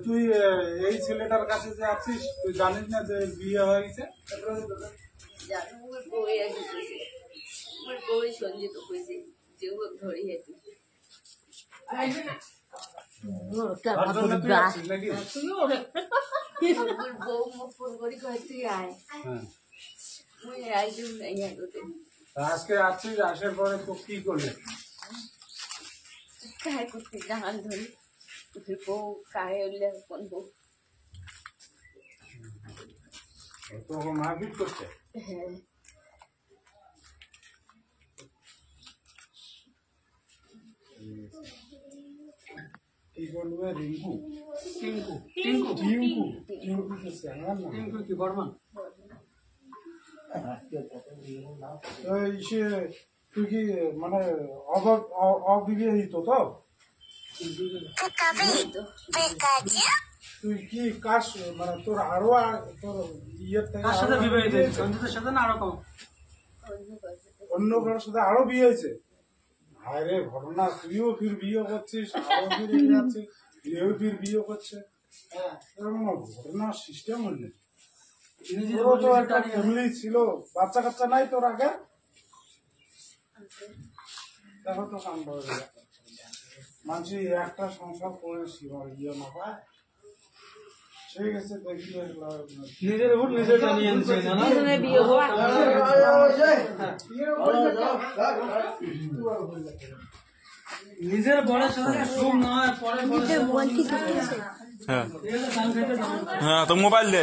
তুই এই ছেলেটার কাছে যে আছিস তুই জানিস না যে বিয়ে হয়ে গেছে? সঞ্জিত হয়েছে যে ধরে গেছে বউ মুখ ফোন করি তুই আয় আজকে আসছিস, আসার পরে তো কি করলে? কায় করতে জাহান ধরি বউ কায় উঠলে কোন বউ তোকে মারপিট করছে? হ্যাঁ কি করবে? রিঙ্কু টিঙ্কু টিঙ্কু টিঙ্কু টিঙ্কু টিঙ্কু কি বর্মন? তুই কি মানে অবিবাহিত তো? তুই কি কাজ মানে তোর আরো তোর ইয়ের থেকে সাথে বিবাহিত সঞ্জিতের সাথে না আরো কম অন্য কারোর সাথে আরো বিয়ে হয়েছে? আরে ঘটনা, তুইও ফির বিয়ে করছিস, আরো ফির যাচ্ছিস, এও ফির বিয়ে করছে। হ্যাঁ, এরকম ঘটনা সিস্টেম হলে তোরও তো একটা ফ্যামিলি ছিল, বাচ্চা কাচ্চা নাই তোর আগে? দেখো তো কাণ্ড হয়ে যায়। মানছি একটা সংসার করে ইয়ে না পায়, ঠিক আছে দেখি নিজের উপর নিজে টানিয়ে আনছে নিজের বড়ের সাথে সুখ না হয় পরে হ্যাঁ, তো মোবাইল দে।